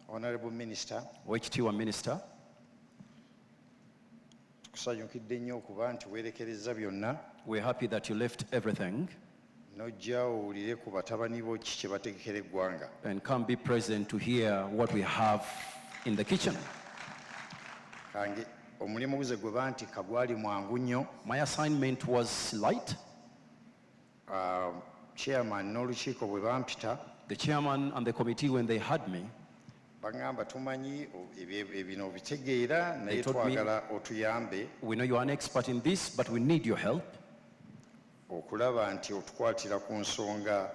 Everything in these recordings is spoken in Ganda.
Honorable Minister, Oweekitiibwa Minister, tukusanyukidde nnyo okuba nti weerekereza byonna we're happy that you left everything n'ojja owulire ku batabani bo ki kye bategekera eggwanga. and come be present to hear what we have in the kitchen. Kange omulimu guze gwe banti kagwali mwangu nnyo. My assignment was light. Chairman n'olukiiko bwe bampita The chairman and the committee, when they had me, bagamba tumanyi bino obitegeera naye told me- twagala otuyambe we know you are an expert in this, but we need your help okulaba nti otukwatira ku nsonga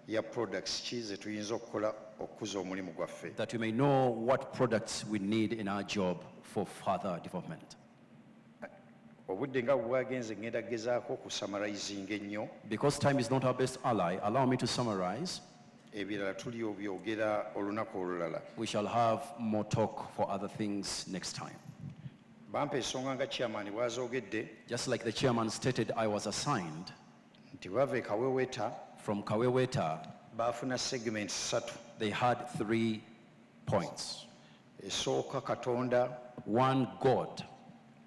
ya products ki ze tuyinza okukola okukuza omulimu gwaffe. that we may know what products we need in our job for further development. Obudde nga bwagenze ngenda gezaako okusamarayizinga ennyo, Because time is not our best ally, allow me to summarize. ebirala tuli obyogera olunaku olulala. We shall have more talk for other things next time. Bampa ensonga nga chairman bw'azoogedde Just like the chairman stated, I was assigned nti bava e Kaweweta from Kaweweta. baafuna segment 3. They had 3 points. Esooka Katonda, One, God.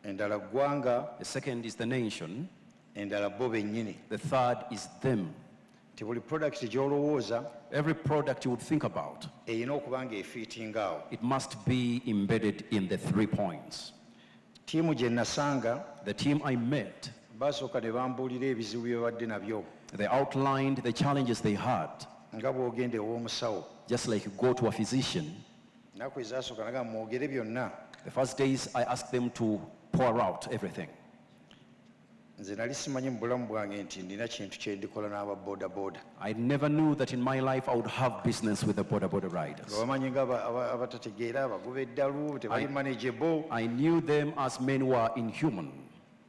endala ggwanga, The second is the nation. endala bo bennyini. The third is them. Nti buli product gy'olowooza Every product you would think about, erina okuba ng'efiitinga awo. it must be embedded in the 3 points. Ttiimu gye nasanga The team I met, baasooka ne bambuulira ebizibu bye babadde nabyo they outlined the challenges they had. nga bw'ogenda ew'omusawo. Just like you go to a physician. Ennaku ezaasooka nagamba mwogere byonna. The first days I asked them to pour out everything. Nze nali simanyi mu bulamu bwange nti ndina kintu kye ndikola n'aba Boda-Boda. I never knew that in my life I would have business with the Boda-Boda riders. Bamanyi nga abatategeera abagoba eddalu tebali manageable, I knew them as men who are inhuman.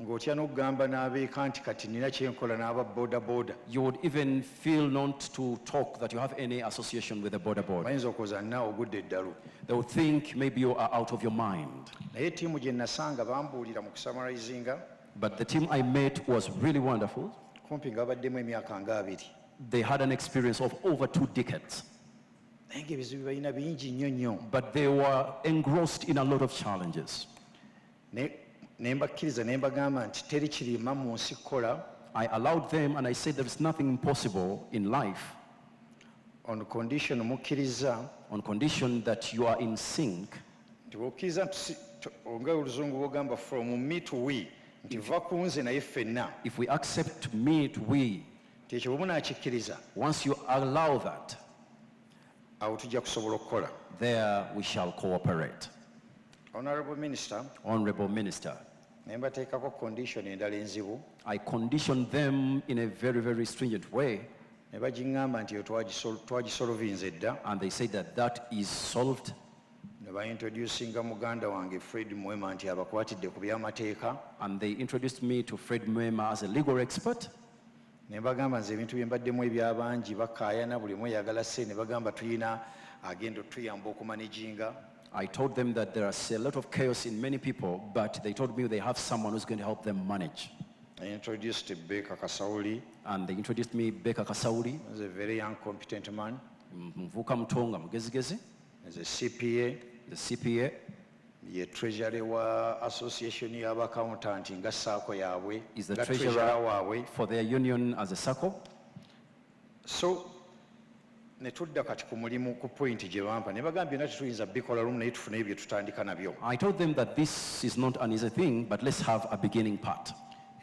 ng'otya n'okugamba n'abeeka nti kati nina kye nkola n'aba Boda-Boda. You would even feel not to talk that you have any association with the Boda-Boda. Bayinza okulowooza nna ogudde eddalu. They would think maybe you are out of your mind. Naye ttiimu gye nasanga bambuulira mu kusamarayizinga But the team I met was really wonderful. kumpi nga babaddemu emyaka nga 2. They had an experience of over 2 decades. Naye ng'ebizibu balina bingi nnyo nnyo. But they were engrossed in a lot of challenges. Ne mbakkiriza ne mbagamba nti teri kirima mu nsi kukola I allowed them and I said there is nothing impossible in life on condition mukkiriza on condition that you are in sync. nti bw'okkiriza nga oluzungu bw'ogamba from me to we nti va ku nze naye ffenna If we accept me to we, nti ekyo bwe munaakikkiriza once you allow that, awo tujja kusobola okukola. there we shall cooperate. Honorable Minister, Honorable Minister, ne mbateekako condition endala enzibu I conditioned them in a very, very stringent way, ne bagiŋŋamba nti yo twagisolovinze edda. and they said that that is solved. Ne baintroducinga muganda wange Fred Mwema nti abakwatidde ku by'amateeka. And they introduced me to Fred Mwema as a legal expert. Ne mbagamba nze ebintu bye mbaddemu ebyabangi bakaayana buli omu eyagala sse ne bagamba tulina agenda otuyamba okumanaginga. I told them that there's a lot of chaos in many people, but they told me they have someone who's going to help them manage. I introduced Becca Kasauli, And they introduced me Becca Kasauli, who's a very young, competent man, Mvuka Mtonga Mugezigezi, as a CPA, the CPA, ye treasurer wa association y'abaccountant nga saako yaabwe, is the nga treasurer waabwe. for their union as a circle. So ne tudda kati ku mulimu ku point gye bampa ne bagamba byonna tetuyinza bikola lumu naye tufune ebyo tutandika nabyo. I told them that this is not an easy thing, but let's have a beginning part.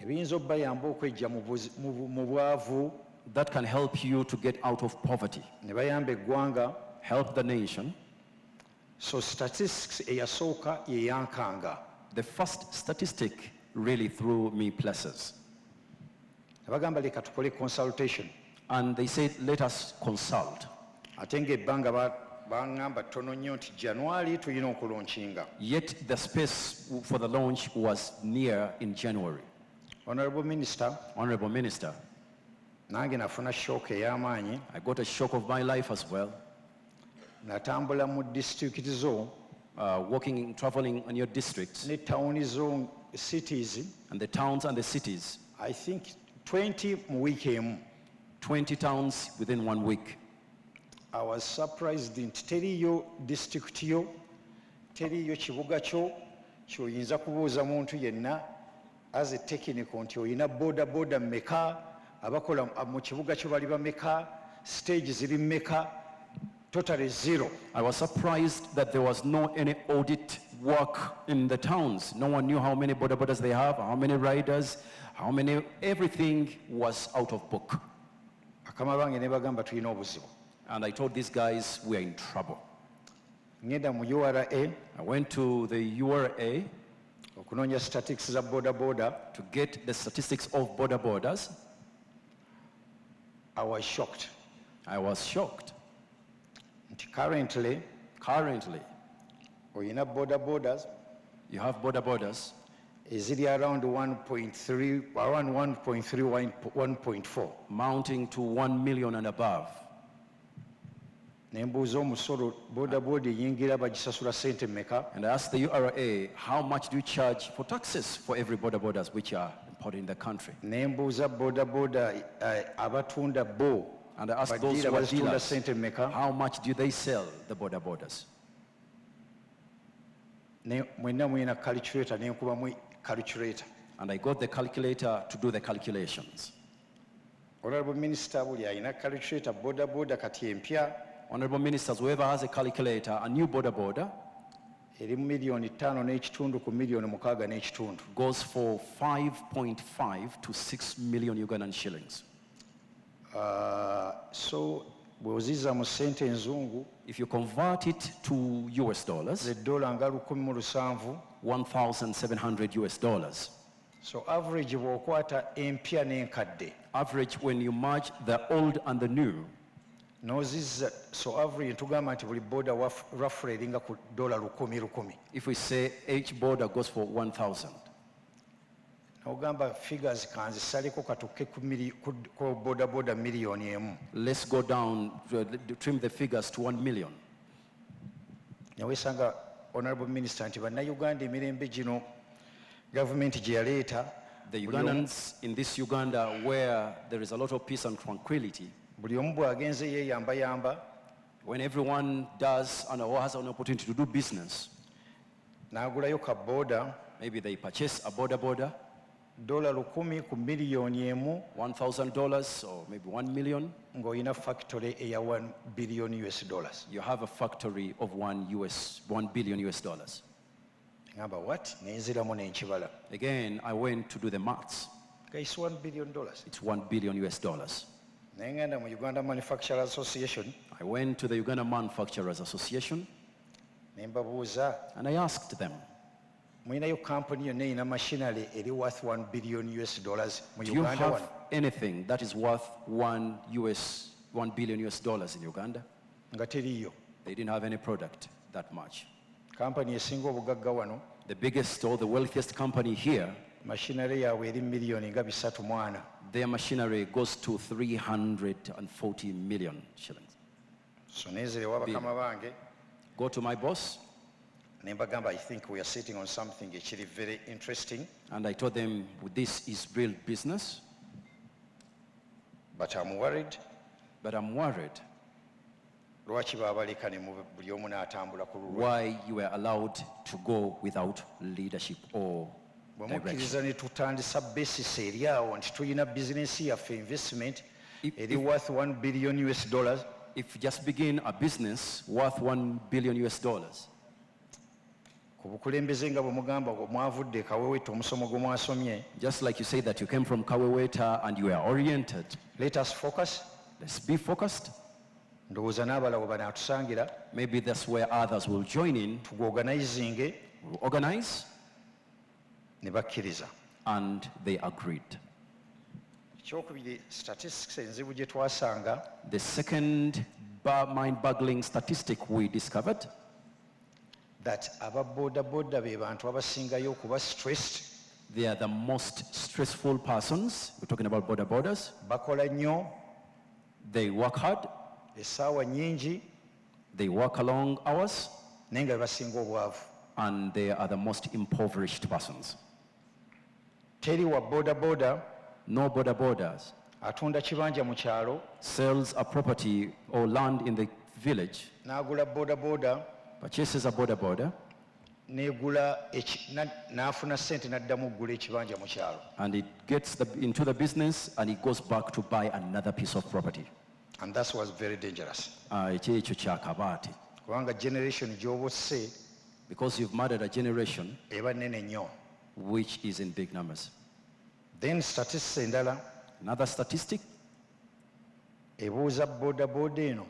Ebiyinza obbayamba okwejja mu bwavu, That can help you to get out of poverty, ne bayamba eggwanga. help the nation. So statistics eyasooka ye yankanga. The first statistic really threw me places. Ne bagamba leka tukole consultation. And they said, let us consult. Ate ng'ebbanga baŋŋamba ttono nnyo nti January tulina okulonkinga. Yet the space for the launch was near in January. Honorable Minister, Honorable Minister, nange nafuna shock ey'amaanyi. I got a shock of my life as well. Natambula mu district zo Traveling in your districts ne tawuni zo, cities, and the towns and the cities, I think 20 mu wiiki emu. 20 towns within 1 week. I was surprised nti teriyo district yo, teriyo kibuga kyo kyoyinza kubuuza muntu yenna as a technical nti oyina boda mmeka, abakola mu kibuga kyo bali bameka, stage ziri mmeka, totally zero. I was surprised that there was no any audit work in the towns. No one knew how many Boda-Bodas they have, how many riders, how many, everything was out of book. Bakama bange ne bagamba tulina obuzibu. And I told these guys, we are in trouble. Ngenda mu URA I went to the URA okunoonya statistics za boda to get the statistics of Boda-Bodas. I was shocked. I was shocked. Nti currently oyina bodas You have Boda-Bodas eziri around 1.3, around 1.3, 1.4. mounting to 1 million and above. Ne mbuuza omusolo boda eyingira bagisasula sente mmeka? And I asked the URA, how much do you charge for taxes for every Boda-Bodas which are imported in the country? Ne mbuuza boda abatunda bo And I asked those baddiira who are bazitunda dealers, sente mmeka? how much do they sell the Boda-Bodas? Ne mwenna muyina calculator ne nkubamu calculator. And I got the calculator to do the calculations. Honorable Minister buli ayina calculator boda kati empya Honorable Ministers, whoever has a calculator, a new Boda-Boda eri mu miliyoni 5 n'ekitundu ku miliyoni 6 n'ekitundu. goes for 5.5 to 6 million Ugandan shillings. So bwe oziza mu ssente enzungu If you convert it to US dollars, ze dola nga 1,700. $1,700. So average bw'okwata empya n'enkadde Average when you merge the old and the new, n'ozizza, so average tugamba nti buli boda roughly eringa ku $1,000. if we say each border goes for 1,000, N'ogamba figures kanzisaleko katukke ku boda miliyoni emu. let's go down, trim the figures to 1 million. Neweesanga Honorable Minister nti bannayuganda emirembe gino gavumenti gye yaleeta The Ugandans in this Uganda, where there is a lot of peace and tranquility, buli omu bw'agenze yeeyambayamba when everyone does and or has an opportunity to do business, n'agulayo ka boda maybe they purchase a Boda-Boda, $1,000 ku miliyoni emu $1,000 or maybe 1 million, ng'olina factory eya $1 billion. you have a factory of 1 billion US dollars. Ngamba what? Nenziramu n'enkibala. Again, I went to do the maths. It's $1 billion. It's 1 billion US dollars. Naye ngenda mu Uganda Manufacturers Association I went to the Uganda Manufacturers Association ne mbabuuza and I asked them, mulinayo company yonna erina machinery eri worth $1 billion mu do you Uganda have wano? anything that is worth 1 billion US dollars in Uganda? Nga teriyo. They didn't have any product that much. Company esinga obugagga wano The biggest or the wealthiest company here, machinery yaabwe eri miliyoni nga 340. their machinery goes to 340 million shillings. So neezerewa bakama bange Go to my boss ne mbagamba I think we are sitting on something ekiri very interesting, and I told them, this is real business, but I'm worried. but I'm worried Lwaki baabaleka ne buli omu n'atambula ku lulwe? why you were allowed to go without leadership or Bwe direction. mukkiriza ne tutandisa basis eri awo nti tulina bizinesi yaffe investment If- eri if- worth $1 billion. If you just begin a business worth 1 billion US dollars, Ku bukulembeze nga bwe mugamba mwavudde Kawewete omusomo gwe mwasomye, just like you say that you came from Kaweweta and you are oriented, let us focus. let's be focused. Ndowooza n'abalala bwe banaatusangira Maybe that's where others will join in, tugoganizinge will organize, ne bakkiriza. and they agreed. Ekyokubiri, statistics enzibu gye twasanga The second mind-boggling statistic we discovered, that aba boda be bantu abasingayo okuba stressed, they are the most stressful persons. We're talking about Boda-Bodas. bakola nnyo, They work hard, essaawa nnyingi, they work long hours, naye nga be basinga obwavu. and they are the most impoverished persons. Teri wa boda No Boda-Bodas atunda kibanja mu kyalo sells a property or land in the village, n'agula boda-boda, purchases a Boda-Boda, n'afuna sente n'addamu okugula ekibanja mu kyalo. and it gets into the business and it goes back to buy another piece of property. And that was very dangerous. Ekyo kya kabaati. Kubanga generation gy'obusse Because you've murdered a generation eba nnene nnyo. which is in big numbers. Then statistics endala Another statistic, ebuuza boda-boda eno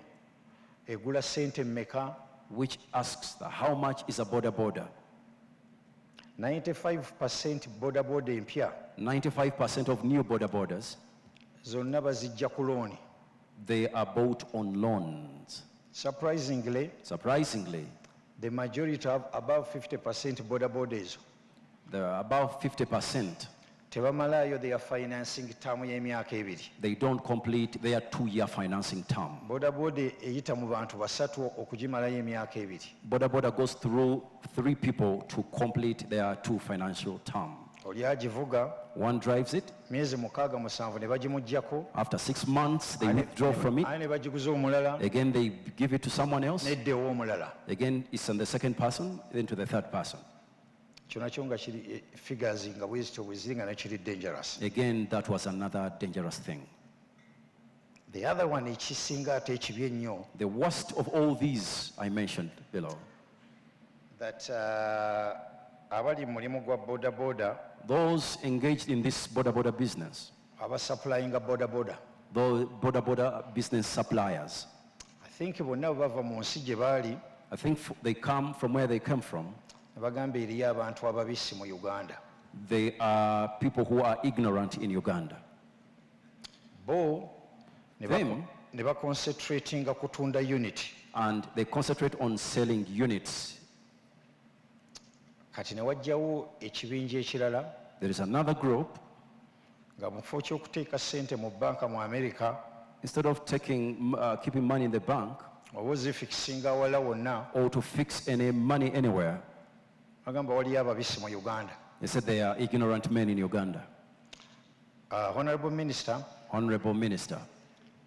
egula sente mmeka? which asks how much is a Boda-Boda. 95% boda-boda empya 95% of new Boda-Bodas, zonna bazijja ku looni. they are bought on loans. Surprisingly, Surprisingly, the majority of above 50% boda-boda ezo there are about 50%. tebamalaayo their financing term y'emyaka ebiri. They don't complete their 2-year financing term. Boda-boda eyita mu bantu basatu okugimalayo emyaka ebiri. Boda-Boda goes through 3 people to complete their 2 financial term. Oli agivuga One drives it. myezi 6-7 ne bagimuggyako, After 6 months, they withdraw from it. ate ne bagiguza omulala, Again, they give it to someone else. neddewo omulala. Again, it's on the second person, then to the third person. Kyo nakyo nga kiri figures nga bwezityo bwe ziri nga nakiri dangerous. Again, that was another dangerous thing. The other one ekisinga ate ekibi ennyo, The worst of all these I mentioned below, that abali mu mulimu gwa boda-boda those engaged in this Boda-Boda business, abasupplyinga boda-boda, the Boda-Boda business suppliers, I think bonna bwe bava mu nsi gye baali I think they come from where they come from. ne bagamba eriyo abantu ababisi mu Uganda. They are people who are ignorant in Uganda. Bo Them, ne baconcentratinga kutunda unit. and they concentrate on selling units. Kati ne wajjawo ekibinja ekirala There is another group, nga mu kifo ky'okuteeka ssente mu banka mu America instead of keeping money in the bank oba ozifikisinga awala wonna, or to fix any money anywhere, bagamba waliyo ababisi mu Uganda. they said they are ignorant men in Uganda. Honorable Minister, Honorable Minister,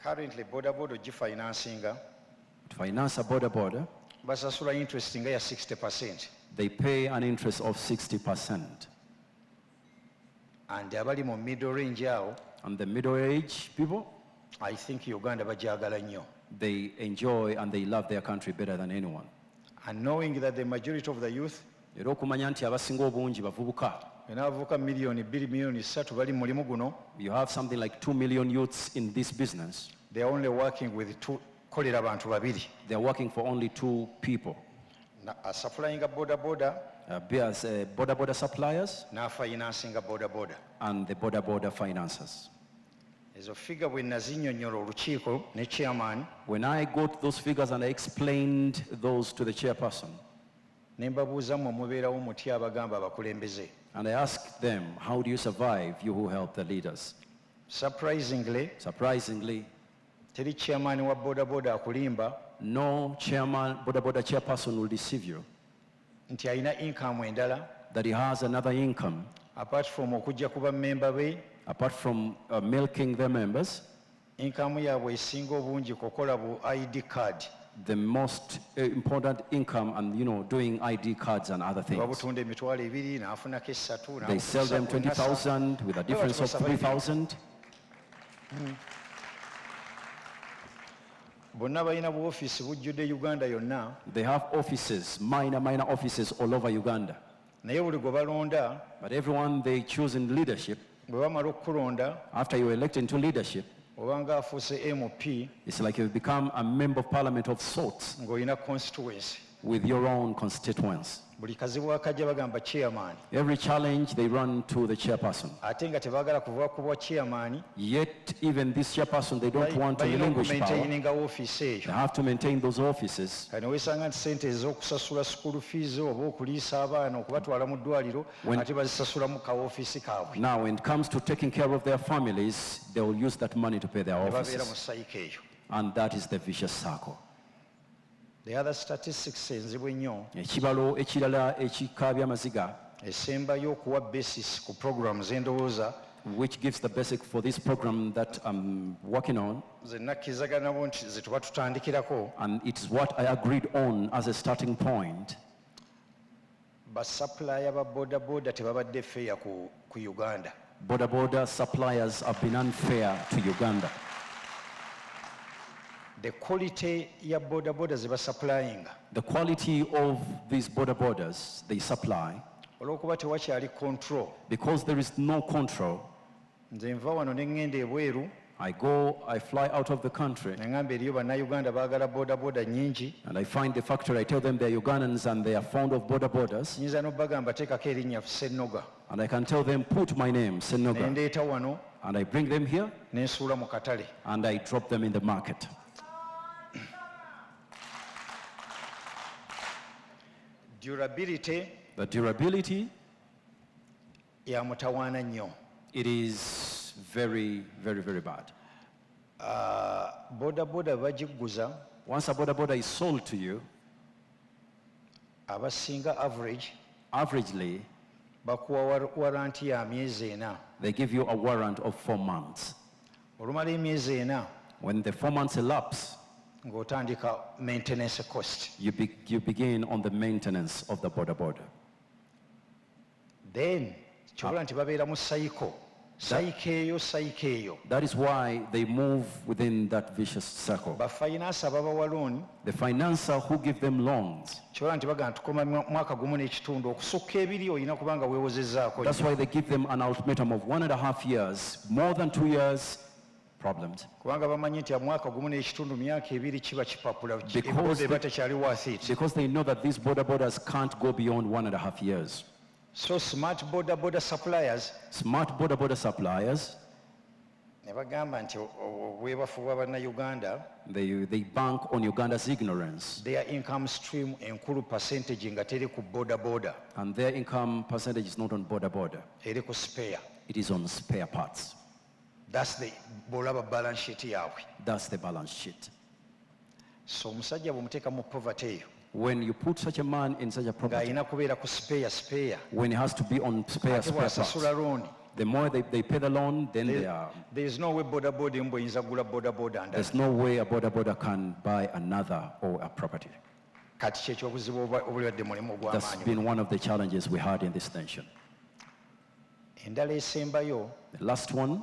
currently boda-boda ogifinancing to finance a Boda-Boda, basasula interest nga ya 60%. they pay an interest of 60%. And abali mu middle range awo, And the middle-aged people, I think Uganda bagyagala nnyo. they enjoy and they love their country better than anyone. And knowing that the majority of the youth, Era okumanya nti abasinga obungi bavubuka. abavubuka miliyoni 2 miliyoni 3 bali mu mulimu guno, You have something like 2 million youths in this business. they are only working with kolera bantu babiri. They are working for only 2 people. Supplying boda-boda As Boda-Boda suppliers n'afinansinga boda-boda. and the Boda-Boda financiers. Ezo figure bwe nazinnyonnyola olukiiko ne chairman, When I got those figures and I explained those to the chairperson, ne mbabuuza mmwe mubeerawo mutya abagamba abakulembeze. and I asked them, how do you survive, you who help the leaders? Surprisingly, Surprisingly, teri chairman wa boda-boda akulimba no chairman, Boda-Boda chairperson will deceive you nti alina income endala that he has another income apart from okujja kuba member be. apart from milking their members. Income yaabwe esinga obungi kukola bu ID card. The most important income and doing ID cards and other things. Babutunda emitwalo 2 n'afunako 3. They sell them 20,000 with a difference of 3,000. Bonna balina bu office bujjudde Uganda yonna, They have offices, minor offices all over Uganda. naye buli gwe balonda, But everyone they choose in leadership, bwe bamala okukulonda after you elect into leadership, oba nga afuuse MP it's like you've become a member of parliament of sorts ng'olina constituency. with your own constituents. Buli kazibu akajja bagamba chairman, Every challenge they run to the chairperson. ate nga tebaagala kuva ku bwa chairman, Yet even this chairperson, they don't want to balina relinquish power. okumaintaininga office They eyo. have to maintain those offices. Kati ne weesanga nti sente ez'okusasula school fees oba okuliisa abaana okubatwala mu ddwaliro ate bazisasula mu ka office kaabwe, Now, when it comes to taking care of their families, they will use that money to pay their ne babeera mu offices. cycle eyo. And that is the vicious circle. The other statistics enzibu ennyo Ekibalo ekirala ekikaabya amaziga, esembayo okuwa basis ku programs endowooza which gives the basic for this program that I'm working on, ze nakkirizaga nabo nti ze tuba tutandikirako and it's what I agreed on as a starting point. basupplier ba boda tebabadde fair ku Uganda. Boda-Boda suppliers have been unfair to Uganda. The quality ya boda ze basupplying The quality of these Boda-Bodas they supply, olw'okuba tewakyali control. because there is no control, Nze nva wano ne ŋŋenda ebweru I fly out of the country, ne ŋŋamba eriyo bannayuganda baagala boda nyingi, and I find the factory. I tell them they're Ugandans and they are fond of Boda-Bodas, nyinza n'obagamba teekako erinnya Ssenoga, and I can tell them, put my name, ne Ssenoga, ndeeta wano and I bring them here ne nsuula mu katale. and I drop them in the market. Durability The durability, ya mutawaana nnyo. it is very, very, very bad. Boda bagiguza Once a Boda-Boda is sold to you, abasinga average averagely, bakuwa waranti ya myezi ena. they give you a warrant of 4 months. Olumala emyezi ena When the 4 months elapse, ng'otandika maintenance cost. you begin on the maintenance of the Boda-Boda. Then kyobola nti babeera mu cycle eyo. That is why they move within that vicious circle. Bafinance ababawa loan The financer who give them loans, kyobola nti bagamba tukoma mwaka gumu n'ekitundu okusukka ebiri olina kubanga weewozezzaako. that's why they give them an ultimatum of 1.5 years. More than 2 years, problems. Kubanga bamanyi nti mwaka gumu n'ekitundu myaka ebiri kiba kipapula ebiboda eba tekyali worth it. Because they know that these Boda-Bodas can't go beyond 1.5 years. So smart boda suppliers Smart Boda-Boda suppliers, ne bagamba nti obwebafu bwa bannayuganda they bank on Uganda's ignorance, their income stream enkulu percentage nga teri ku boda and their income percentage is not on Boda-Boda. eri ku spare. It is on spare parts. That's the bw'olaba balance sheet yaabwe. That's the balance sheet. So omusajja bw'omuteeka mu poverty eyo When you put such a man in such a property, ng'alina kubeera ku spare when he has to be on spare ate parts, bw'asasula loan, the more they pay the loan, then there is no way boda emu bw'eyinza kugula boda ndala. there's no way a Boda-Boda can buy another or a property. Kati kyekyobuzibu obulwadde mulimu That's ogw'amaanyi. been one of the challenges we had in this nation. Endala esembayo The last one,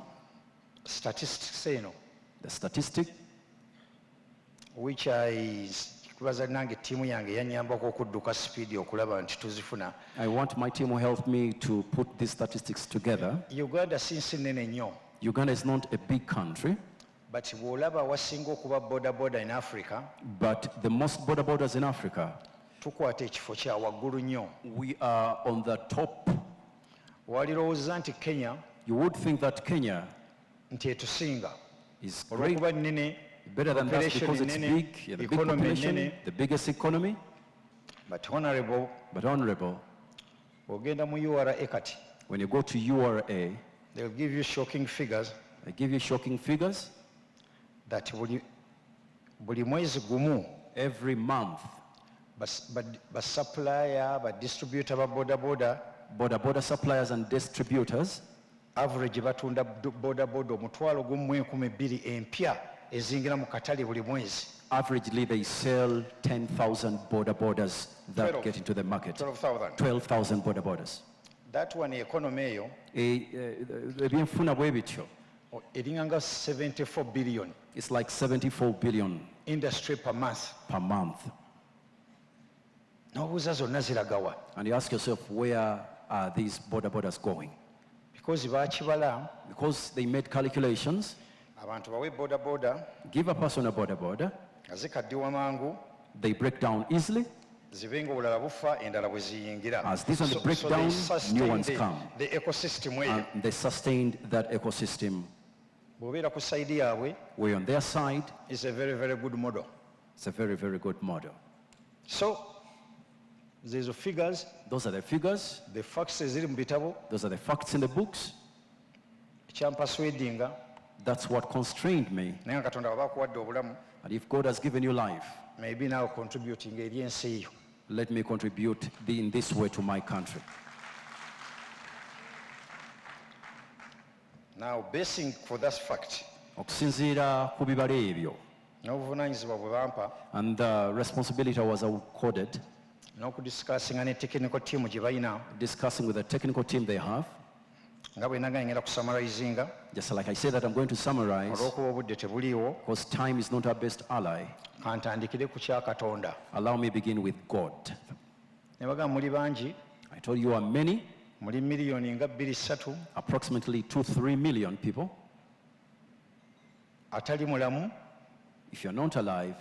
statistics eno the statistic, which kubaza nange ttiimu yange yanyambako okudduka speedi okulaba nti tuzifuna. I want my team who helped me to put these statistics together. Uganda si nsi nnene nnyo, Uganda is not a big country, but bw'olaba wasinga okuba boda in Africa, but the most Boda-Bodas in Africa, tukwata ekifo kya waggulu nnyo. we are on the top. Walirowooza nti Kenya You would think that Kenya nti etusinga is great, olw'okuba nnene, better than that population because it's nene, big, yeah, the big economy population, nene. the biggest economy, But honorable, but honorable, ogenda mu URA kati, when you go to URA, they'll give you shocking figures they give you shocking figures. that buli mwezi gumu Every month, basupplier badistributor ba boda Boda-Boda suppliers and distributors average batunda boda omutwalo gumu mu 12,000 empya ezingira mu katale buli mwezi. averagely they sell 10,000 Boda-Bodas that 12. get into the market. 12,000. 12,000 Boda-Bodas. That one economy eyo Ebyenfuna bwe bityo, eringanga 74 billion it's like 74 billion industry per month. per month. N'obuuza zonna ziragawa And you ask yourself, where are these Boda-Bodas going? because bakibala Because they made calculations, abantu bawe boda give a person a Boda-Boda, nga zikaddiwa mangu they break down easily. zibe nga obulala bufa endala bwe ziyingira. As this one So breaks they down, sustain new ones come. the ecosystem eyo. And they sustained that ecosystem. Bw'obeera ku sayidi yaabwe We're on their side. is a very, very good model. It's a very, very good model. So zezo figures, Those are the figures. the facts eziri mu bitabo, Those are the facts in the books. ekyampaswedinga That's what constrained me. naye nga Katonda baba akuwadde obulamu, And if God has given you life, maybe naawe contributing eri ensi eyo. let me contribute in this way to my country. Now, basing for that fact, okusinziira ku bibala ebyo, n'obuvunaanyizibwa bwe bampa and the responsibility was accorded, n'okudiscussinga ne technical team gye balina, discussing with the technical team they have. nga bwe nagenda ngenda kusamarizinga Just like I said that I'm going to summarize, olw'okuba obudde tebuliiwo, because time is not our best ally. kantandikire ku kya Katonda. Allow me begin with God. Ne bagamba muli bangi, I told you are many, muli miliyoni nga 2-3, approximately 2-3 million people. atali mulamu If you're not alive,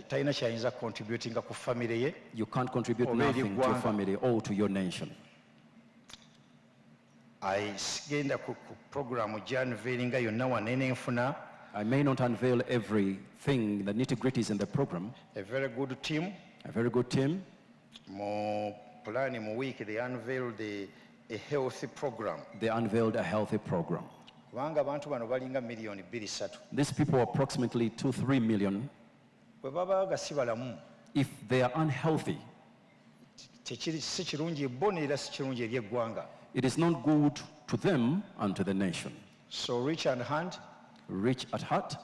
talina kyayinza contributinga ku famire ye. you can't contribute Oba eri nothing to your eggwanga. family or to your nation. Sigenda ku programu gyanveeringa yonna wane nenfuna I may not unveil everything, the nitty-gritties in the program. a very good team. A very good team. Mu plan mu week they unveiled a healthy program. They unveiled a healthy program. Kubanga abantu bano balinga miliyoni 2-3. These people are approximately 2-3 million. Bwe baba nga si balamu, If they are unhealthy, si kirungi bo era si kirungi eri eggwanga. it is not good to them and to the nation. So Rich and Hand, Rich at heart,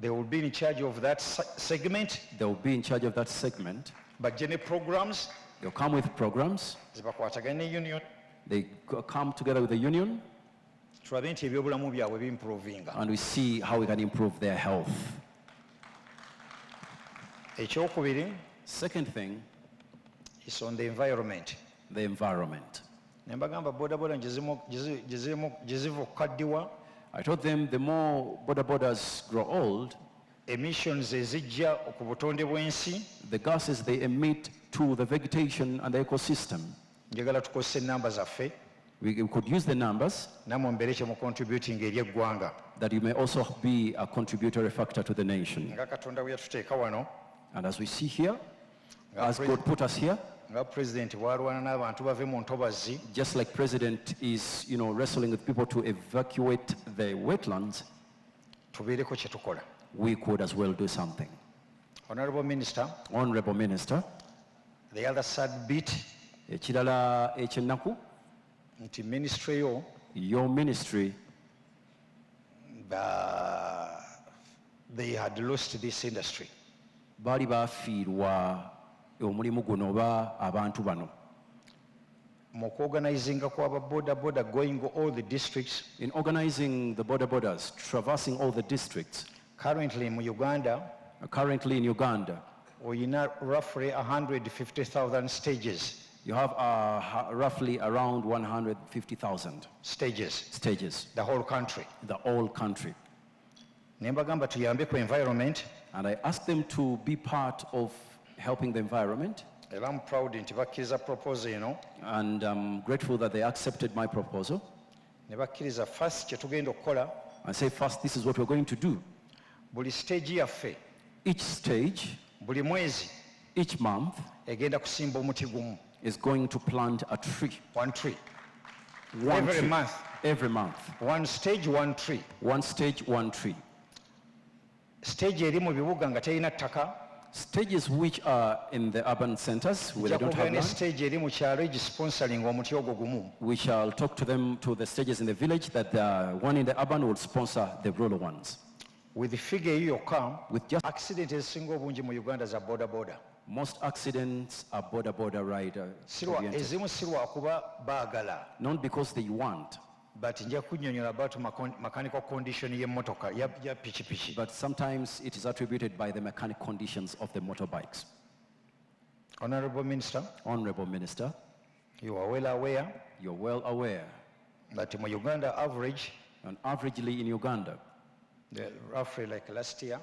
they will be in charge of that segment, they will be in charge of that segment. but general programs They'll come with programs. zibakwatagana ne union, They come together with the union, tulabe nti ebyobulamu byabwe bimprovinga. and we see how we can improve their health. Ekyokubiri Second thing, is on the environment. the environment. Ne mbagamba bodaboda gye ziva okukaddiwa, I told them the more boda-bodas grow old, emissions ezijja ku butonde bw'ensi, the gases they emit to the vegetation and the ecosystem. njagala tukozesa ennamba zaffe, We could use the numbers nammwe mbeere kye mu contributing eri eggwanga. that you may also be a contributory factor to the nation. Nga Katonda bwe yatuteeka wano, And as we see here, nga as God put us here, nga pulezidenti bw'alwana n'abantu bave mu ntobazi, just like President is, wrestling with people to evacuate the wetlands, tubeereko kye tukola. we could as well do something. Honorable Minister, Honorable Minister, the other sad bit, ekirala ekyennaku, nti ministry yo your ministry, they had lost this industry. baali bafiirwa omulimu guno oba abantu bano. Mu kuorganizinga kw'aba boda going all the districts, In organizing the boda-bodas, traversing all the districts, currently mu Uganda, currently in Uganda, oyina roughly 150,000 stages. you have roughly around 150,000 Stages, stages, the whole country. the whole country. Ne mbagamba tuyambe ku environment, And I asked them to be part of helping the environment, era I'm proud nti bakkiriza proposal eno, and I'm grateful that they accepted my proposal. ne bakkiriza first kye tugenda okukola, I say first, this is what we're going to do. buli stage yaffe, Each stage, buli mwezi each month, egenda kusimba omuti gumu, is going to plant a tree. one tree. One Every tree. month. Every month. One stage, one tree. One stage, one tree. Stage eri mu bibuga nga terina ttaka, Stages which are in the urban centers where they ejja don't have kubeera ne land, stage eri mu kyalo egisponsoring omuti ogwo gumu. we shall talk to them, to the stages in the village, that the one in the urban will sponsor the rural ones. With the figure eyo yokka, With just accident ezisinga obungi mu Uganda za boda. most accidents are boda-boda rider oriented. Ezimu si lwa kuba baagala, Not because they want, but nja kunnyonnyola about mechanical condition y'emmotoka ya pikipiki. but sometimes it is attributed by the mechanic conditions of the motorbikes. Honorable Minister, Honorable Minister, you are well aware you're well aware, that mu Uganda average, and averagely in Uganda, roughly like last year,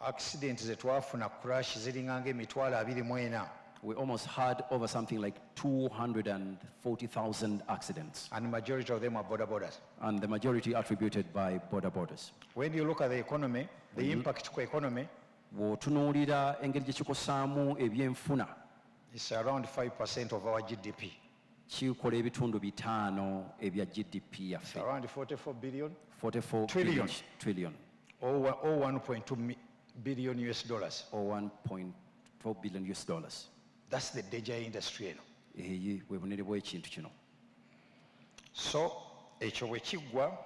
accidents ze twafuna crash ziringanga emitwalo 24, we almost had over something like 240,000 accidents, and majority of them are bodabodas. and the majority attributed by boda-bodas. When you look at the economy, the impact ku economy Bw'otunuulira engeri gye kikosaamu ebyenfuna, is around 5% of our GDP. kikola ebitundu 5 ebya GDP It's yaffe, around 44 billion 44 Trillion. trillion or 1.2 billion US dollars. or 1.4 billion US dollars. That's the danger industry eno. Eyi bwe bunene bw'ekintu kino. So ekyo bwe kiggwa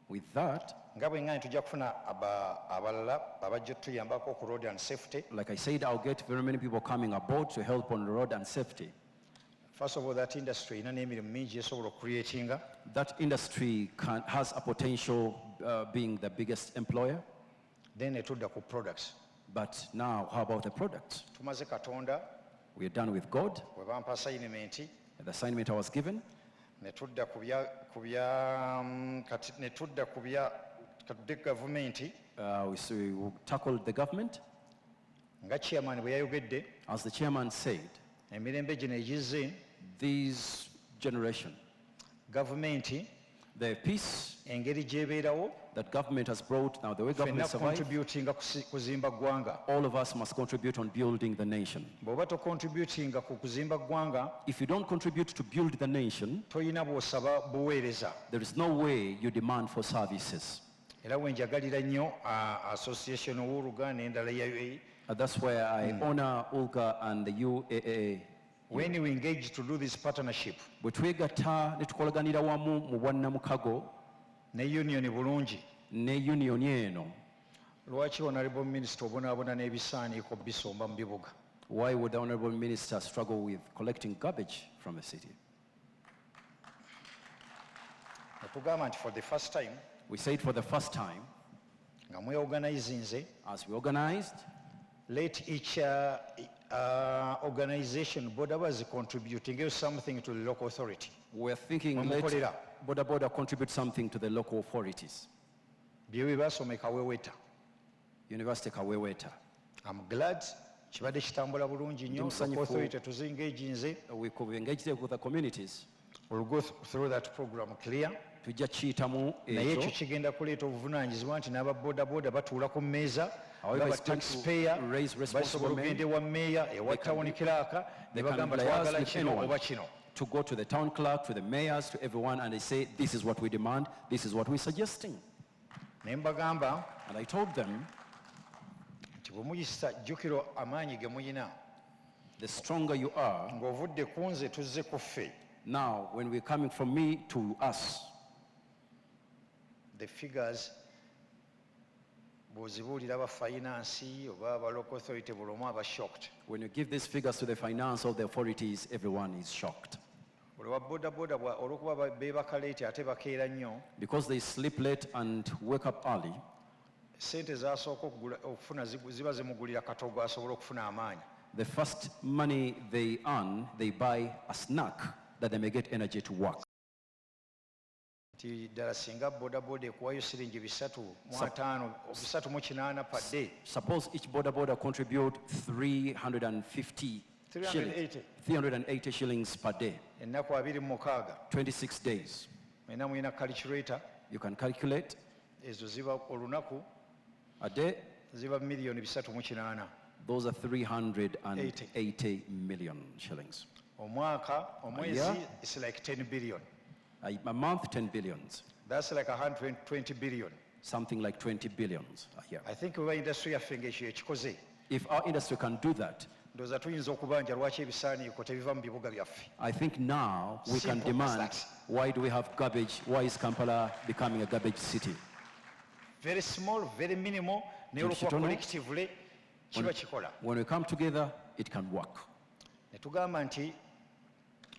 with that, nga bwe ŋŋambye tujja kufuna abalala abajja otuyambako ku road and safety. like I said, I'll get very many people coming aboard to help on the road and safety. First of all, that industry erina n'emirimu mingi esobola okcreatinga. That industry has a potential being the biggest employer. Then netudda ku products. But now, how about the products? Tumaze Katonda We are done with God. bwe bampa assignment The assignment I was given. netudda ku government We tackled the government. nga chairman bwe yayogedde As the chairman said, emirembe gino egizze this generation, government the peace engeri gy'ebeerawo that government has brought, now the way government ffenna survives, contributinga kuzimba ggwanga. all of us must contribute on building the nation. Bw'oba tocontributinga ku kuzimba ggwanga If you don't contribute to build the nation, toyina bw'osaba buweereza. there is no way you demand for services. Era we njagalira nnyo association w'Oluganda n'endala ya UAE. That's where I honor ULGA and the UAA. When we engage to do this partnership Bwe twegatta ne tukolaganira wamu mu bwannamukago ne union bulungi, ne union eno, lwaki honorable minister obonaabona n'ebisaaniiko bisomba mu bibuga? why would the honorable minister struggle with collecting garbage from the city? Netugamba nti for the first time We said for the first time, nga mweorganizinze, as we organized, let each organization Boda-Boda contribute and give something to the local authority. we're thinking let Mwemukolera. Boda-Boda contribute something to the local authorities. Bye bye basome Kaweweta. University Kaweweta. I'm glad kibadde kitambula bulungi nnyo. Ndi musanyufu. Local authority tuzingaginze. We could engage with the communities. We'll go through that program clear. Tujja kiyitamu Naye ekyo ekyo. kigenda kuleeta obuvunaanyizibwa nti n'aba boda batuula ku mmeeza However, nga it's going to taxpayer raise responsible basobola men. okugenda ewa meeya ewa town clerk ne They can bagamba liaise twagala with kino anyone. oba kino. To go to the town clerk, to the mayors, to everyone, and they say, this is what we demand, this is what we're suggesting. Ne mbagamba And I told them, nti bwe muyisa jjukira amaanyi ge muyina the stronger you are, ng'ovudde ku nze tuzze ku ffe. now when we're coming from me to us, The figures bw'ozibuulira aba finance oba aba local authority buli omu aba shocked. when you give these figures to the finance of the authorities, everyone is shocked. Buli wa bodaboda olw'okuba beebaka late ate bakeera nnyo, Because they sleep late and wake up early, sente z'asooka okufuna ziba zimugulira katogo asobole okufuna amaanyi. the first money they earn, they buy a snack that they may get energy to work. Nti ddala singa bodaboda ekuwayo siringi 358 per day. Suppose each boda contribute 350 shillings, 380 shillings per day, Ennaku 26, 26 days. mwena mulina calculator, You can calculate ezo ziba olunaku a day, ziba miliyoni 380. those are 380 million shillings. Omwaka, omwezi, year? it's like 10 billion. A month, 10 billions. That's like 120 billion. Something like 20 billions a year. I think we industry yaffe ng'ekyo ekikoze, If our industry can do that, ndowooza tuyinza okubanja lwaki ebisaaniiko tebiva mu bibuga byaffe. I think now we can Simple as demand, that. why do we have garbage? Why is Kampala becoming a garbage city? Very small, very minimal, naye olwokuba kitono. collectively kiba kikola. When we come together, it can work. Ne tugamba nti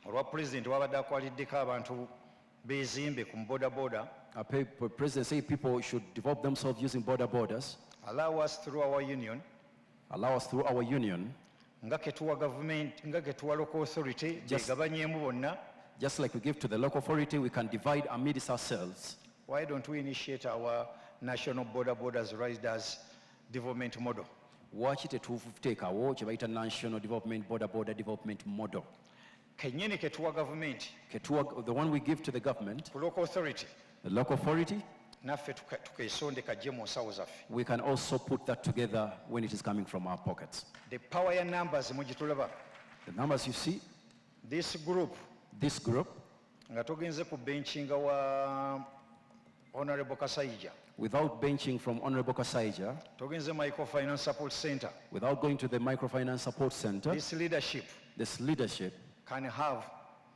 olwa pulezidenti wabadde akwaliddeko abantu beezimbe ku bodaboda, President say people should develop themselves using borders, allow us through our union, allow us through our union, nga ke tuwa government, nga ke tuwa local authority, Just- begabanyeemu bonna. just like we give to the local authority, we can divide amidst ourselves. Why don't we initiate our national borders riders development model? Watch it tetuteekawo kye bayita national development border development model. Kennyini ke tuwa government, The one we give to the government, ku local authority, the local authority, naffe tukeesonde kajje mu nsawo zaffe. we can also put that together when it is coming from our pockets. The power ya numbers mugitulaba. The numbers you see, This group this group, nga togenze ku benchinga wa Honorable Kasayija, without benching from Honorable Kasaija, togenze Microfinance Support Center, without going to the Microfinance Support Center, this leadership this leadership can have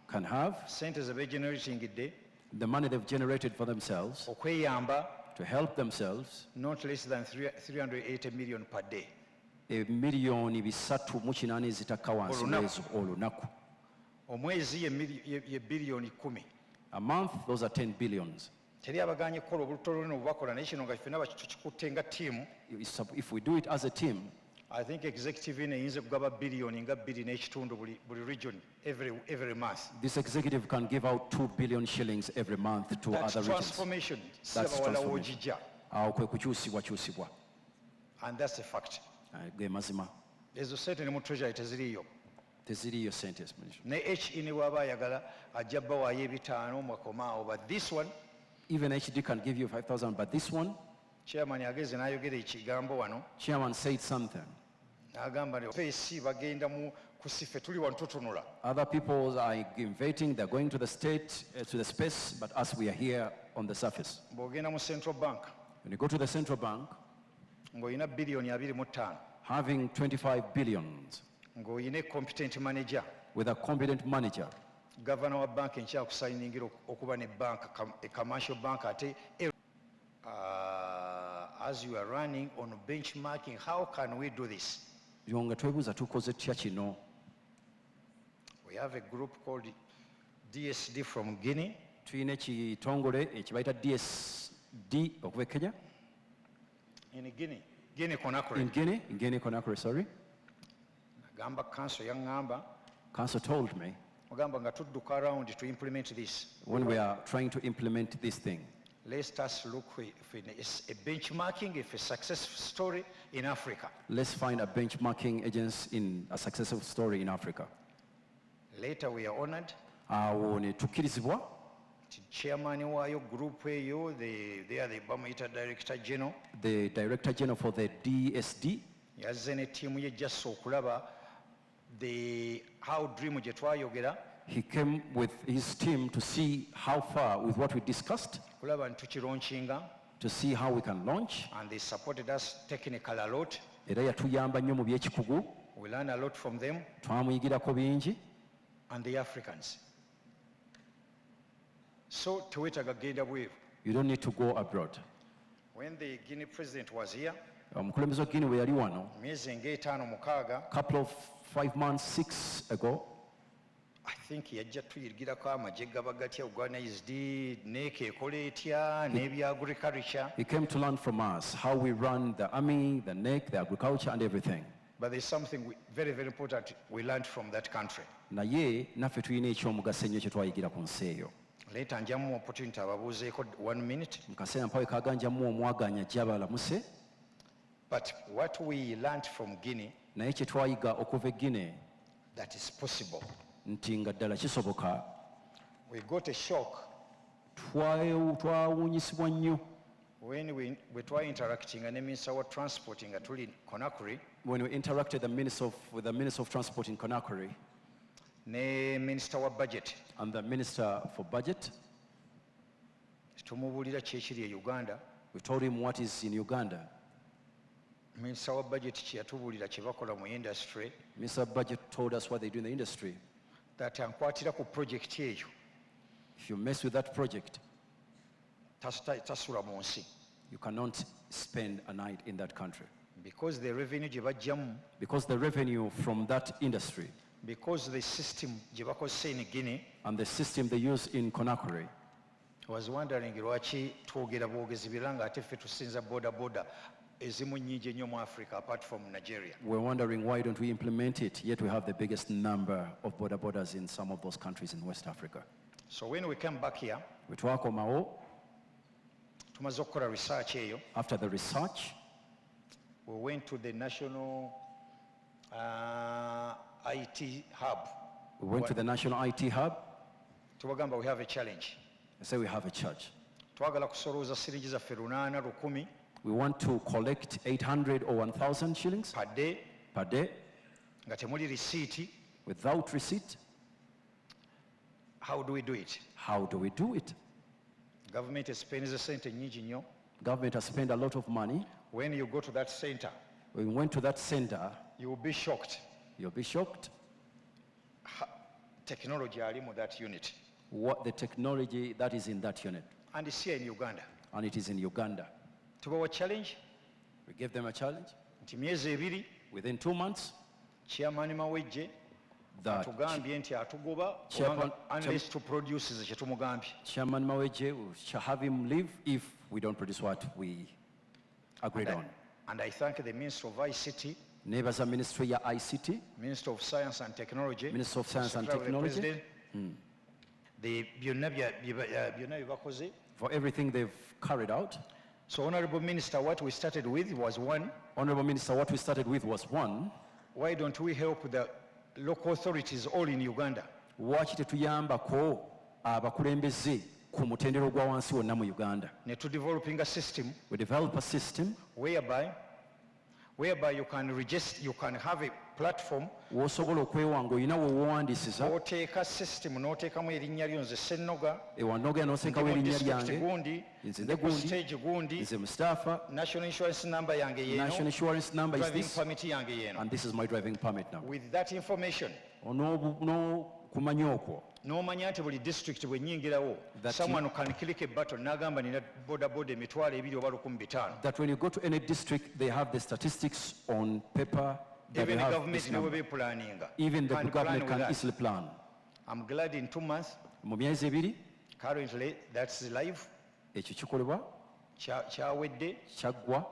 can have sente ze begeneratingidde the money they've generated for themselves, okweyamba, to help themselves, not less than 380 million per day. miliyoni 380 zitakka wansi mwezi olunaku. Omwezi ye billion 10. A month, those are 10 billions. Teri abaganye kukola obulutololino obubakola naye kino nga ffenna tukikutte nga ttiimu. If we do it as a team, I think executive ino eyinza kugaba billion nga 2 n'ekitundu buli region every month. this executive can give out 2 billion shillings every month to That's other regions. transformation. That's Sibawala transformation. w'ogijja. Awo kwe kukyusibwa. And that's a fact. Ge mazima. Ezo sente ne mu treasury teziriiyo. Teziriyo sente. Ne HE ne bw'aba ayagala ajja bbawaayo ebitaano mwakomaawo, but this one, Even HD can give you 5,000, but this one, chairman ageze n'ayogera ekigambo wano chairman said something. n'agamba nti feesi bagenda mu kusife tuli wano tutunula. Other people are invading, they're going to the state, to the space, but us, we are here on the surface. Bw'ogenda mu central bank When you go to the central bank, ng'olina biliyoni 25, having 25 billions ng'olina competent manager, with a competent manager, governor wa bank enkyakusayingira okuba ne bank, a commercial bank ate. As you are running on benchmarking, how can we do this? nga twebuuza tukoze tutya kino. We have a group called DSD from Guinea. Tuyina ekitongole ekibayita DSD okuva e Kenya. In Guinea Conakry. In Guinea Conakry, sorry. Gamba council yaŋŋamba, Council told me, ogamba nga tudduka around to implement this. when we are trying to implement this thing, Let us look if it's a benchmarking, if a success story in Africa. let's find a benchmarking agency in a successful story in Africa. Later we are honored. Awo ne tukkirizibwa. Chairman waayo group eyo, they are the bamuyita director general. The director general for the DSD, Yazze ne ttiimu ye just okulaba how dream gye twayogera, he came with his team to see how far with what we discussed, kulaba nti tukiraunchinga, to see how we can launch. and they supported us technical a lot. Era yatuyamba nnyo mu by'ekikugu, We learn a lot from them twamuyigirako bingi. and the Africans. So teweetaaga genda bweru. You don't need to go abroad. When the Guinea president was here, Omukulembeze wa Guinea bwe yali wano, myezi ng'etaano mukaaga, couple of 5 months, 6 ago, I think yajja tuyigirako amagye gaba gatya, organized, neeka ekola etya, n'ebya agriculture. he came to learn from us how we run the army, the NEC, the agriculture and everything. But there's something very, very important we learned from that country. Naye naffe tulina ekyomugaso ennyo kye twayigira ku nsi eyo. Later njamu opportunity ababuuzeeko 1 minute. Mu kaseera mpawe kaaganjamu omwaganya gyabalamuse, But what we learned from Guinea, naye kye twayiga okuva e Guinea that is possible. nti nga ddala kisoboka. We got a shock Twawunyisibwa nnyo when we were interacting ne Minister wa Transport nga tuli Conakry, when we interacted with the Minister of Transport in Conakry ne Minister wa Budget. and the Minister for Budget. Tumubuulira kye kiri e Uganda. We told him what is in Uganda. Minister wa Budget kye yatubuulira kye bakola mu industry, Minister of Budget told us what they do in the industry. that ankwatira ku project eyo If you mess with that project, tasula mu nsi, you cannot spend a night in that country. because the revenue gye bajjamu, Because the revenue from that industry because the system gye bakozesa in Guinea. and the system they use in Conakry, I was wondering lwaki twogera bwogezi bira nga ate ffe tusinza boda-boda ezimu nnyingi ennyo mu Africa apart from Nigeria. we're wondering why don't we implement it, yet we have the biggest number of Boda-Bodas in some of those countries in West Africa. So when we came back here, We twakomawo, tumaze okukola research eyo, after the research, we went to the national IT hub. we went to the National IT Hub. Tubagamba we have a challenge. I say we have a church. Twagala kusolooza siringi zaffe 800 10 We want to collect 800 or 1,000 shillings per day per day nga temuli receipt. without receipt. How do we do it? How do we do it? Government spends sente nnyingi nnyo. Government has spent a lot of money. When you go to that center, We went to that center, you will be shocked. you'll be shocked Technology ali mu that unit. what the technology that is in that unit. And it's here in Uganda. And it is in Uganda. Tubawa challenge, We gave them a challenge. nti myezi 2 Within 2 months, chairman Mawejje that atugambye nti atugoba Chairman- unless to produce kye tumugambye. Chairman Maweje shall have him leave if we don't produce what we agreed on. And I thank the Minister of ICT, Nebaza Ministry ya ICT, Minister of Science and Technology, Minister of Science and Secretary of the Technology, President, the byonna bye bakoze. for everything they've carried out. So Honorable Minister, what we started with was one, Honorable Minister, what we started with was one. why don't we help the local authorities all in Uganda? Lwaki tetuyambako abakulembeze ku mutendero gwa wansi wonna mu Uganda? Ne to developing a system We develop a system whereby you can register, you can have a platform, w'osobola okwewanga olina wewewandiisiza oteeka system n'oteekamu erinnya lyo nze Ssenoga, ewanoga n'oseekawo erinnya district lyange, gundi, nze gundi, stage gundi, nze Mustafa, national insurance number yange national yeeno, insurance number is driving this, permit yange yeeno. and this is my driving permit now. With that information, Kumanya okwo, n'omanya nti buli district bwe nnyingirawo, That someone can click a button n'agamba nina boda-boda emitwalo 2 oba 1,500. that when you go to any district, they have the statistics on paper that Even they the have government this ne bwe number. beepulaninga. Even the Can government plan can with that. easily plan. I'm glad in 2 months, Mu myezi 2, currently that's live, ekyo kikolebwa, kyawedde, kyaggwa,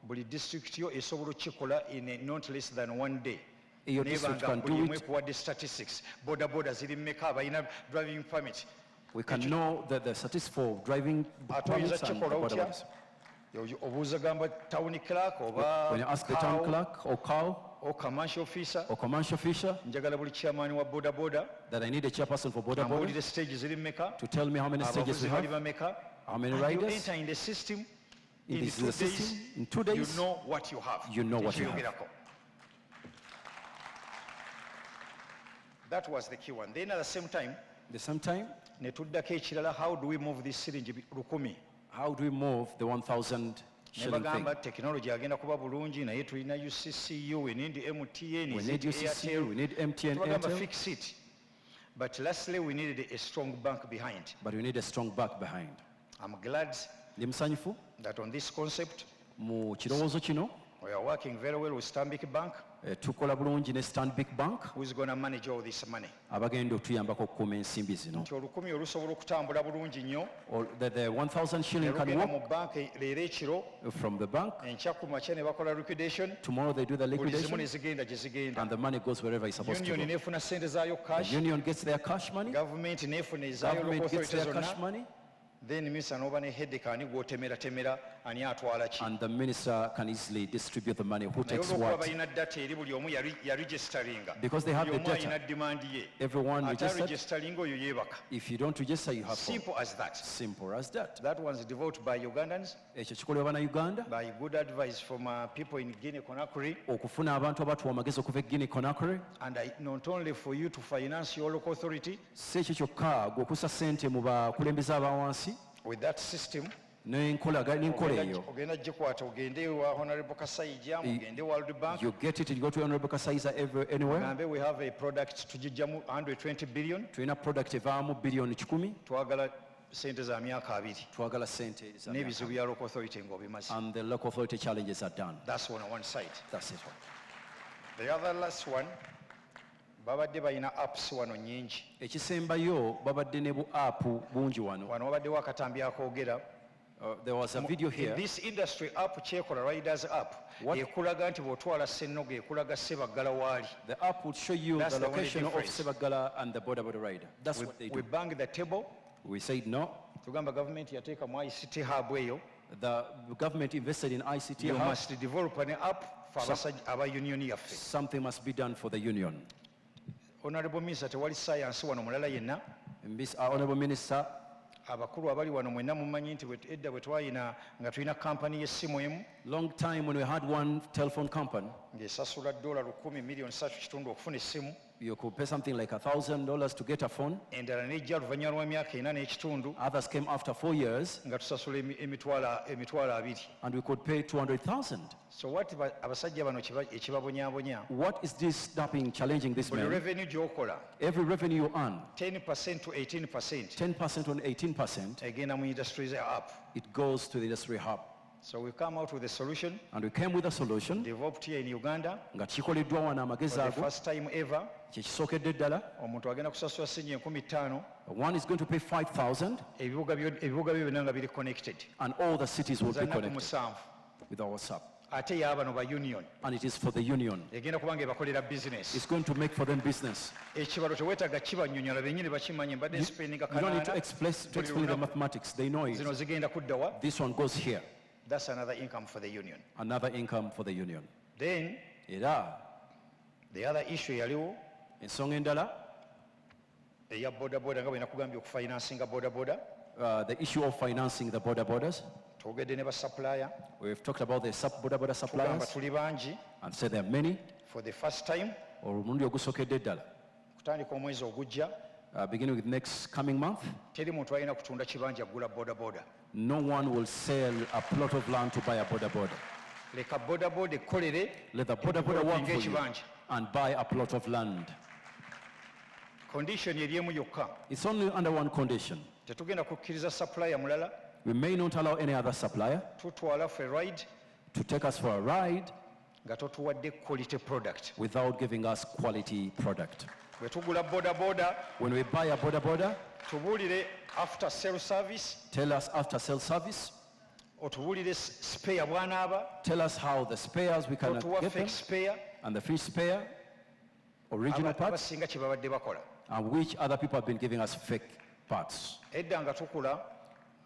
buli district yo esobola okukikola in a not less than 1 day. Your district Nebanga can buli do emu it. ekuwadde statistics, boda-boda ziri mmeka abalina driving permit. We can know the statistics for driving Ate oyinza permits and kukikola boda otya? bodas. Obuuza gamba town clerk oba When you ask the town clerk or cow or commercial officer, or commercial official njagala buli chairman wa boda-boda that I need a chairperson for boda boda ambuulire stage ziri mmeka, to tell me how many stages we abavuzi bali have, bameka, how many and you riders. enter in the system. In In this 2 system, days, in 2 you days, know what you have. you know what you have. Tekiyogerako. That was the key one. Then at the same time, At the same time, ne tuddako ekirala, how do we move this syringe 1,000? how do we move the 1,000 Ne shilling thing? bagamba technology agenda kuba bulungi, naye tulina UCCU, we need MTN, We is need it UCC, Airtel? we need MTN, Tubagamba Airtel, fix it. But lastly, we needed a strong bank behind. but we need a strong back behind. I'm glad Ndi musanyufu that on this concept, mu kirowoozo kino, we are working very well with Stanbic Bank, tukola bulungi ne Stanbic Bank who is going to manage all this money. abagenda otuyambako okukuuma ensimbi zino. Nti 1,000 olusobola okutambula bulungi nnyo, Or the 1,000 shilling can olugenda walk mu banka leero ekiro, from the bank. enkya ku makya ne bakola liquidation, Tomorrow they do the buli zimu ne liquidation zigenda gye zigenda. and the money goes wherever it's supposed to Union go. neefuna ssente zaayo The cash, union gets their cash money, government neefuna ezaayo local government gets authorities their cash zonna, money, then minister n'oba ne headache ani gw'otemeratemera ani atwala ki. and the minister can easily distribute the money. Who Naye takes olw'okuba what? balina data eri buli omu yaregisteringa, Because they have buli the omu data. alina demand ye, Everyone ate registered. aregisteringa oyo yeebaka. If you don't register, you have problem. Simple as that. Simple as that. That was developed by Ugandans, Ekyo kikolebwa Uganda by good advice from people in Guinea Conakry, okufuna abantu abatuwa amagezi okuva e Guinea Conakry. and not only for you to finance your local authority Si ekyo kyokka gwe okussa ssente mu bakulembeze abawansi with that system. n'enkola eyo. Ogenda gikwata ogende wa Honorable Kasaija, mugende World Bank. You get it, you go to Honorable Kasaiza anywhere. Gambe we have a product tugijjamu 120 billion, Tulina product evaamu biliyoni 10, twagala sente za myaka 2 twagala ssente za n'ebizibu bya local authority ng'obimaze. and the local authority challenges are done. That's on one side. That's it. The other last one, babadde balina apps wano nyingi. Ekisembayo babadde ne bu app bungi wano. Wano wabaddewo akatambi akoogera. There was a video In here. this industry app kyekola riders app What? ekulaga nti bw'otwala Ssenoga ekulaga Sebaggala waali. The app would show you That's the the only location of difference. Sebagala and the Boda-Boda rider. That's what they We do. bang the table, We said no. tugamba government yateeka mu ICT hub eyo, The government invested in ICT you hub. must develop an app for abasajja aba union yaffe. Something must be done for the union. Honorable Minister, tewali science wano mulala yenna. Honorable Minister, Abakulu abali wano mwenna mumanyi nti edda bwe twalina nga tulina kampani y'essimu emu long time when we had one telephone company, ng'esasula $100 million 3 kitundu okufuna essimu. You could pay something like $1,000 to get a phone. endala nejja oluvannyuma lw'emyaka 4 n'ekitundu Others came after 4 years, nga tusasula emitwalo 2. and we could pay 200,000. So what abasajja bano ekibabonyaabonya, What is this stopping, challenging this buli man? revenue gy'okola Every revenue you earn, 10% to 18% 10% on 18%, egenda mu industries up. it goes to the industry hub. So we come out with a solution And we came with a solution developed here in Uganda nga kikoleddwa wano amagezi for the ago first time ever. kyekisookedde ddala. Omuntu agenda kusasula ssenyi 15,000, One is going to pay 5,000, ebibuga bye byonna nga biri connected. and all the cities will be Zannaku connected 7 with our WhatsApp. ate y'abano ba union And it is for the union. egenda kubanga ebakolera business. It's going to make for them business. Ekibalo teweetaaga kibanyonyola bennyini bakimanye mbadde spendinga You don't need to kanaana explain the mathematics. They know zino it. zigenda kudda wa. This one goes here. That's another income for the union. Another income for the union. Then Era the other issue yaliwo ensonga endala, eya boda-boda nga bwe nakugambye okufinansinga boda-boda. the issue of financing the bodas. Twogedde ne basupplier We've talked about the boda tugamba suppliers tuli bangi and said there are many. for the first time Omulundi ogusookedde ddala, kutandika omwezi ogujja beginning with next coming month, teri muntu alina kutunda kibanja agula boda-boda. no one will sell a plot of land to buy a boda. Leka boda-boda ekkolere Let the boda work for you ekibanja. and buy a plot of land. Condition eriemu yokka, It's only under one condition. tetugenda kukkiriza supplier mulala We may not allow any other supplier tutwala ffe ride to take us for a ride nga totuwadde quality product. without giving us quality product. Bwe tugula boda-boda When we buy a boda, tubuulire after sale service, tell us after sale service, otubuulire spare bw'anaaba, tell us how the spares we can otuwa get them, fake spare, and the free spare, original parts, abasinga kye babadde bakola. and which other people have been giving us fake parts. Edda nga tukula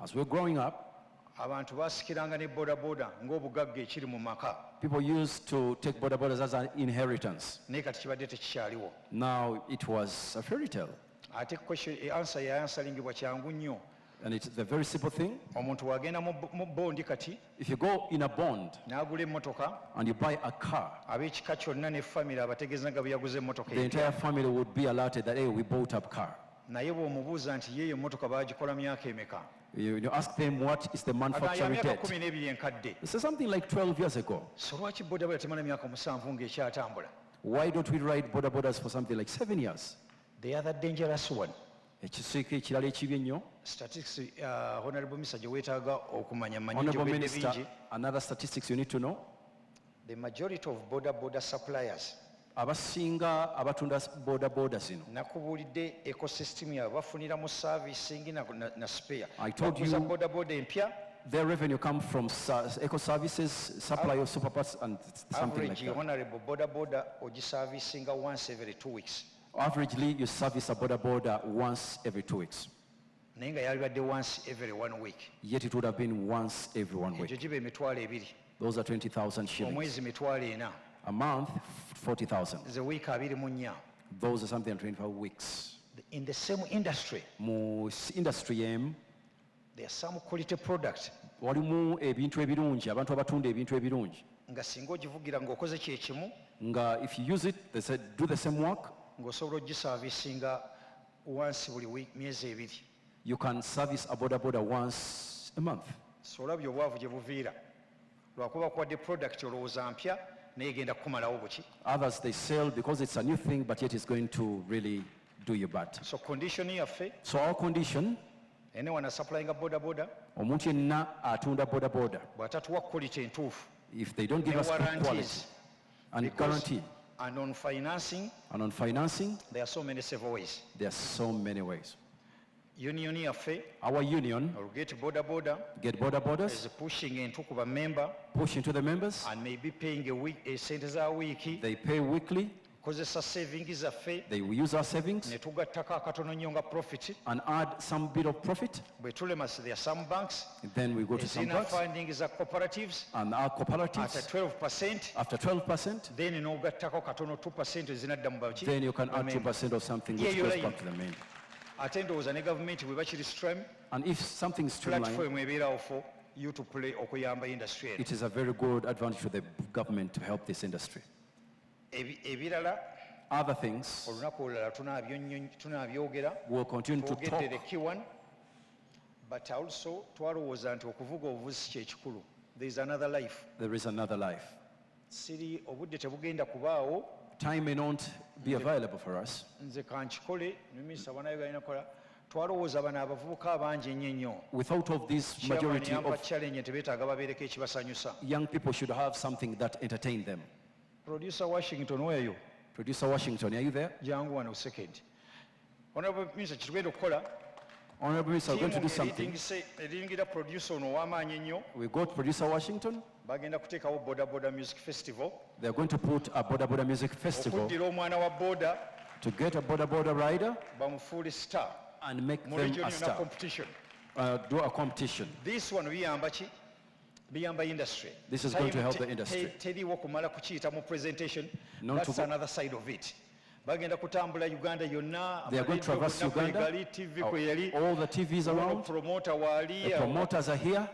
As we're growing up, abantu basikiranga ne boda-boda ng'obugagga ekiri mu maka, people used to take bodas as an inheritance. naye kati kibadde tekikyaliwo. Now it was a fairy tale. Ate answer yayansalingibwa kyangu nnyo. And it's a very simple thing. Omuntu wagenda mu bondi kati If you go in a bond n'agula emmotoka, and you buy a car, ab'ekika kyonna ne famire abategeeza nga bwe yaguze emmotoka the entire family would be alerted that, hey, we bought a car. naye bw'omubuuza nti yeeyo emmotoka baagikola myaka emeka, You ask them what is the ya manufacturing myaka date. 12 enkadde. It's something like 12 years ago. So lwaki boda-boda temala myaka 7 ng'ekyatambula? Why don't we ride bodas for something like 7 years? The other dangerous one, Ekisiko ekirala ekibi ennyo. statistics, honorable minister gye weetaaga okumanya manyi Honorable gyobedde Minister, bingi, another statistics you need to know. the majority of boda-boda suppliers, Abasinga abatunda boda zino. nakubuulidde ecosystem yaabwe bafunira mu servicing na spare. I told Baguza you- boda-boda empya, Their revenue comes from eco services, supply of super parts, and something like average that. honorable boda-boda ogiservicinga once every 2 weeks. Averagely, you service a boda once every 2 weeks. Naye nga yalibadde once every 1 week. Yet it would have been once every 1 Egyo week. giba emitwalo 2, Those are 20,000 shillings. omwezi mitwalo 4, A month, 40,000. ze wiiki 24. Those are something like 25 weeks. In the same industry, Mu industry em, there are some quality products walimu ebintu ebirungi, abantu abatunda ebintu ebirungi. nga singa ogivugira ng'okoze kyekimu Nga if you use it, they said do the same work, ng'osobola ogiservicinga once buli myezi 2. you can service a boda once a month. So olabye obwavu gye buviira, lwakuba kuwadde product olowooza mpya naye egenda kukumalawo buki. Others, they sell because it's a new thing, but yet it's going to really do you bad. So condition yaffe, So our condition, anyone supplyinga boda-boda omuntu yenna atunda boda, bw'atatuwa quality entuufu if they don't give ne us good quality warranties and because- guarantee, and on financing, and on financing, there are so many several ways. there are so many ways. Union yaffe, Our union, or get boda-boda, Get Bodas, is pushing entu ku member push into the members, and maybe paying a week, sente za wiiki, they pay weekly, kozesa savings zaffe they will use our savings ne tugattako akatono nnyo nga profit. and add some bit of profit. Bwe tulema, there are some banks Then we go to some ezirina banks funding za cooperatives and our at cooperatives, 12%, after 12%, then n'ogattako katono 2% ezinadda mu baki. then you can add bamemba. 2% of something Yeah, which you're goes right. back to the main. Ate ndowooza ne gavumenti bwe bakiri stream, And if something is streamlined, platform ebeerawo for you to play okuyamba industry eno. it is a very good advantage to the government to help this industry. Ebirala, Other things, olunaku olulala tunaabyogera we'll continue to talk. twogedde the key one, but also twalowooza nti okuvuga obuvuzi kyekikulu. There is another life. There is another life. Siri obudde tebugenda kubaawo. Time may not be available for us. Nze kankikole nemisa banayogalina kola twalowooza bano abavubuka abangi ennyo. Without of this, majority Yampa of challenge nti beetaaga babeereko ekibasanyusa. young people should have something that entertain them. Producer Washington weeyo Producer Washington, are you there? jangu wano second. Honorable Minister, kitugenda okukola Honorable Minister, we're going to do something. eringira producer ono ow'amaanyi ennyo We got Producer Washington. bagenda kuteekawo Boda-Boda Music Festival They're going to put a Boda-Boda music festival okuddira omwana wa boda to get a Boda-Boda rider bamufuule star and make mu them region a yonna star. competition. Do a competition. This one biyamba ki? Biyamba industry. This is going to help the industry. Teriwo kumala kukiyita mu presentation. Not That's to- another side of it. Bagenda kutambula Uganda yonna. They are going to amalediyo traverse gonna Uganda. kwegali, TV kweyali. All the TVs around. Promoter wali. The promoters are here.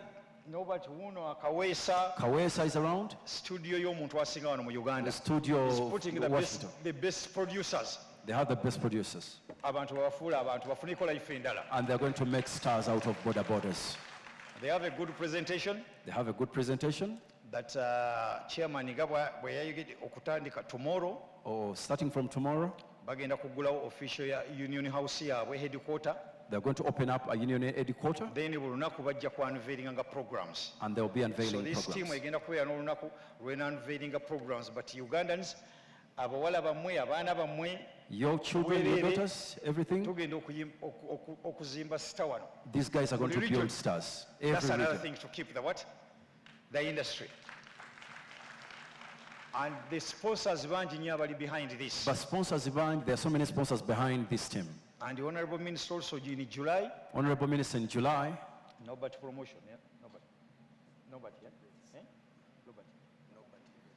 Nobody wuno akaweesa. Kawesa is around. Studio y'omuntu asinga wano mu Uganda. The studio Is of putting the Washington. best producers. They have the best producers. Abantu babafuula abantu bafuneko life endala. And they're going to make stars out of Boda-Bodas. They have a good presentation. They have a good presentation. That chairman nga bwe yayogedde okutandika tomorrow Or starting from tomorrow, bagenda kugulawo official ya Union House yaabwe headquarter, they're going to open up a union headquarter then buli lunaku bajja ku unveiling nga programs. and they'll be So unveiling this team programs. egenda kubeera n'olunaku lw'ena unveiling nga programs, but Ugandans abawala bammwe abaana bammwe Your children, your Wherever- daughters, everything, tugenda okuzimba sita wano. these guys are going to Religion. build stars. That's Every another region. thing to keep the what? The industry. And the sponsors bangi nnyo abali behind this. But sponsors behind, there are so many sponsors behind this team. And the Honorable Minister also in July, Honorable Minister, in July, nobody promotion, yeah? Nobody, yeah? Eh?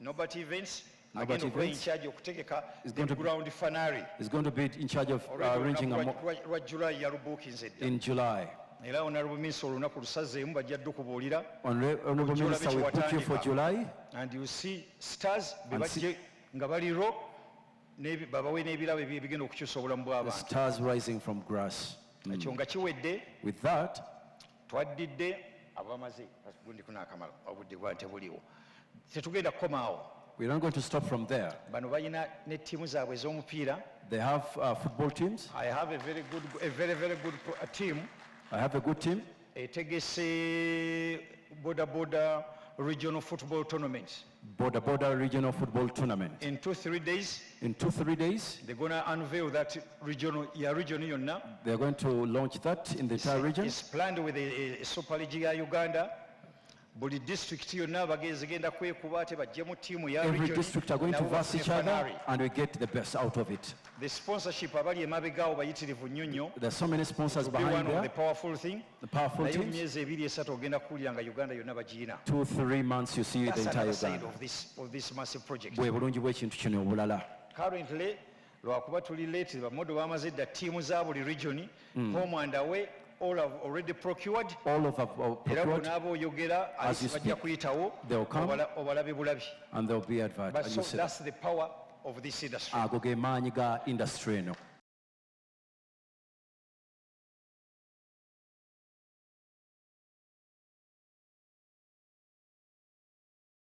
Nobody events. Nobody Again, we're in events. charge of kutegeka Is the going to be- ground finale. is going to be in charge of arranging a Lwa July yalubuukinze edda. in July. Era Honorable Minister olunaku lusazeemu bajja ddu kubuulira. Honorable Ojja Minister, olabe we put you for kyewatandika. July. And you see stars be And bajje nga baliro babawe n'ebirabo ebigenda okukyusa obulamu The bw'abantu. stars rising from grass. Ekyo nga kiwedde With that, twaddidde abamaze gundi kunaakamala obudde bwa tebuliwo. Tetugenda kukomaawo. we're not going to stop from there. Bano balina ne ttiimu zaabwe ez'omupiira. They have football teams. I have a very good team I have a good team. etegese Boda-Boda regional football tournament. Boda-Boda regional football tournament. In 2-3 days, In 2-3 days, they're going to unveil that region yonna. they are going to launch that in the entire region. It's planned with a Super League ya Uganda. Buli district yonna bagenda kwekuba ate bajjemu ttiimu ya Every region. district are going to nabo verse bafune each other finale. and we get the best out of it. The sponsorship abali emabegaawo bayitirivu nnyo nnyo. There are so many sponsors Be one behind of the there. powerful thing. The powerful Naye mu teams. myezi 2-3 ogenda kuwulira nga Uganda yonna bagiyina. 2-3 months you see the That's entire another side Uganda. of this massive project. Bwe bulungi bw'ekintu kino obulala. Currently, lwakuba tuli late bamodo bamaze dda ttiimu za buli region, home and away, all have already procured. All of our Era procured bonaaba oyogera As you bajja speak. kuyitawo They will come. obalabe bulabi. and they'll be advertised. But And so you see that's the power of this industry. ago ge maanyi ga industry eno.